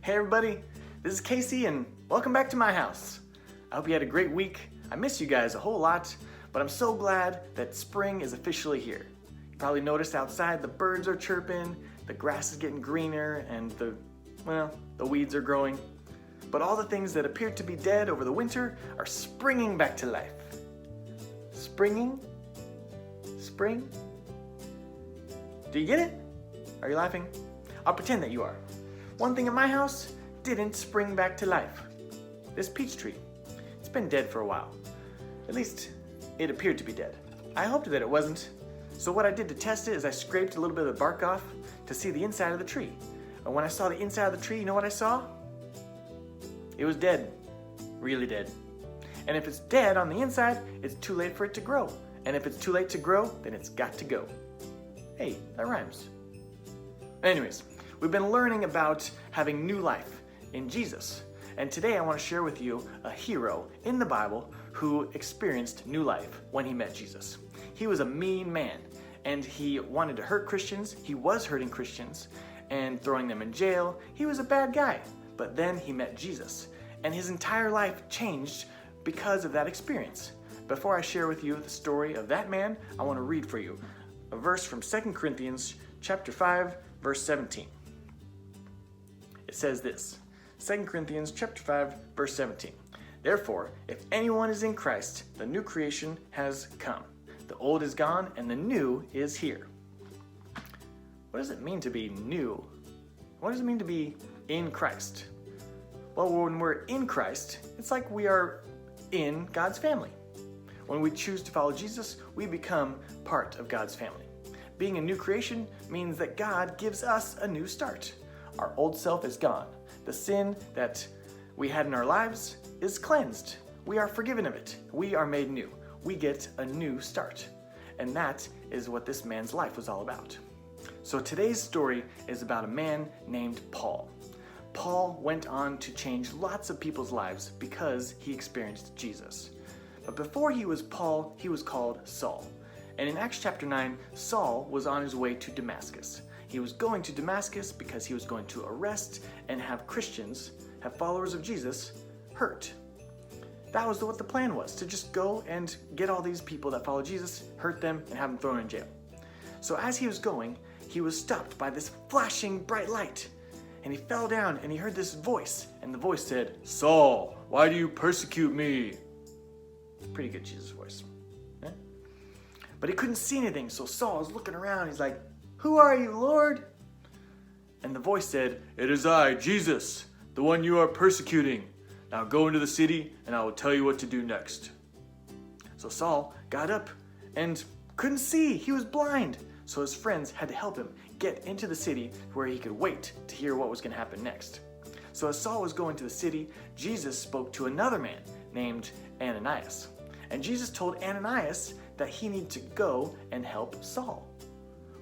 Hey everybody, this is Casey and welcome back to my house. I hope you had a great week. I miss you guys a whole lot, but I'm so glad that spring is officially here. You probably noticed outside the birds are chirping, the grass is getting greener, and the weeds are growing. But all the things that appeared to be dead over the winter are springing back to life. Springing? Spring? Do you get it? Are you laughing? I'll pretend that you are. One thing at my house didn't spring back to life. This peach tree. It's been dead for a while. At least, it appeared to be dead. I hoped that it wasn't. So what I did to test it is I scraped a little bit of the bark off to see the inside of the tree. And when I saw the inside of the tree, you know what I saw? It was dead. Really dead. And if it's dead on the inside, it's too late for it to grow. And if it's too late to grow, then it's got to go. Hey, that rhymes. Anyways, we've been learning about having new life in Jesus. And today I want to share with you a hero in the Bible who experienced new life when he met Jesus. He was a mean man and he wanted to hurt Christians. He was hurting Christians and throwing them in jail. He was a bad guy. But then he met Jesus and his entire life changed because of that experience. Before I share with you the story of that man, I want to read for you a verse from 2 Corinthians chapter 5, verse 17. It says this, 2 Corinthians chapter 5, verse 17. Therefore, if anyone is in Christ, the new creation has come. The old is gone and the new is here. What does it mean to be new? What does it mean to be in Christ? Well, when we're in Christ, it's like we are in God's family. When we choose to follow Jesus, we become part of God's family. Being a new creation means that God gives us a new start. Our old self is gone. The sin that we had in our lives is cleansed. We are forgiven of it. We are made new. We get a new start. And that is what this man's life was all about. So today's story is about a man named Paul. Paul went on to change lots of people's lives because he experienced Jesus. But before he was Paul, he was called Saul. And in Acts chapter 9, Saul was on his way to Damascus. He was going to Damascus because he was going to arrest and have Christians, have followers of Jesus, hurt. That was what the plan was, to just go and get all these people that follow Jesus, hurt them, and have them thrown in jail. So as he was going, he was stopped by this flashing bright light. And he fell down and he heard this voice. And the voice said, "Saul, why do you persecute me?" Pretty good Jesus voice. Eh? But he couldn't see anything, so Saul was looking around. He's like, "Who are you, Lord?" And the voice said, "It is I, Jesus, the one you are persecuting. Now go into the city and I will tell you what to do next." So Saul got up and couldn't see. He was blind. So his friends had to help him get into the city where he could wait to hear what was going to happen next. So as Saul was going to the city, Jesus spoke to another man named Ananias. And Jesus told Ananias that he needed to go and help Saul.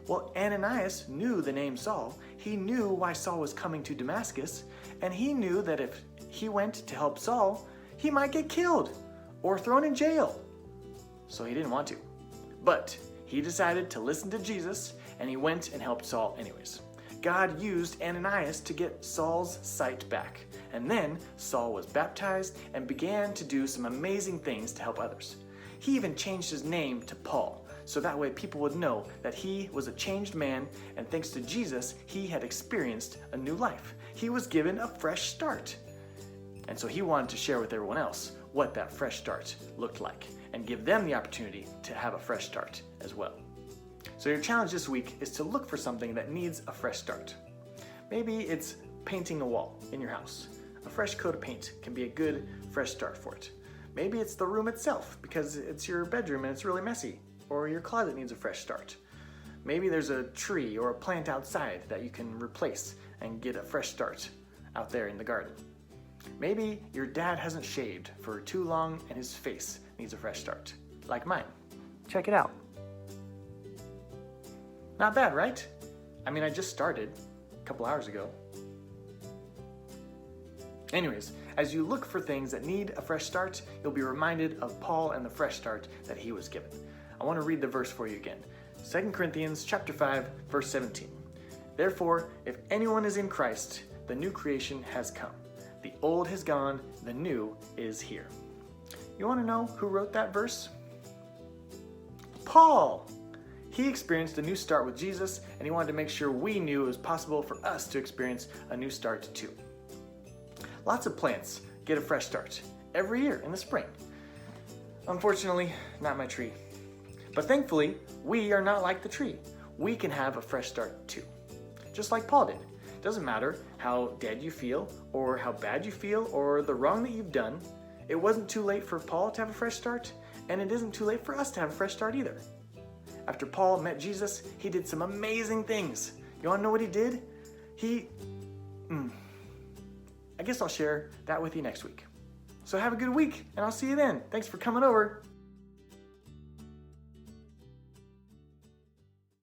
Well, Ananias knew the name Saul. He knew why Saul was coming to Damascus, and he knew that if he went to help Saul, he might get killed or thrown in jail. So he didn't want to. But he decided to listen to Jesus, and he went and helped Saul anyways. God used Ananias to get Saul's sight back. And then Saul was baptized and began to do some amazing things to help others. He even changed his name to Paul, so that way people would know that he was a changed man, and thanks to Jesus, he had experienced a new life. He was given a fresh start. And so he wanted to share with everyone else what that fresh start looked like and give them the opportunity to have a fresh start as well. So your challenge this week is to look for something that needs a fresh start. Maybe it's painting a wall in your house. A fresh coat of paint can be a good fresh start for it. Maybe it's the room itself because it's your bedroom and it's really messy, or your closet needs a fresh start. Maybe there's a tree or a plant outside that you can replace and get a fresh start out there in the garden. Maybe your dad hasn't shaved for too long and his face needs a fresh start, like mine. Check it out. Not bad, right? I mean, I just started a couple hours ago. Anyways, as you look for things that need a fresh start, you'll be reminded of Paul and the fresh start that he was given. I want to read the verse for you again. 2 Corinthians chapter 5, verse 17. Therefore, if anyone is in Christ, the new creation has come. The old has gone, the new is here. You want to know who wrote that verse? Paul! He experienced a new start with Jesus, and he wanted to make sure we knew it was possible for us to experience a new start too. Lots of plants get a fresh start every year in the spring. Unfortunately, not my tree. But thankfully, we are not like the tree. We can have a fresh start too, just like Paul did. It doesn't matter how dead you feel, or how bad you feel, or the wrong that you've done. It wasn't too late for Paul to have a fresh start, and it isn't too late for us to have a fresh start either. After Paul met Jesus, he did some amazing things. You want to know what he did? I guess I'll share that with you next week. So have a good week, and I'll see you then. Thanks for coming over.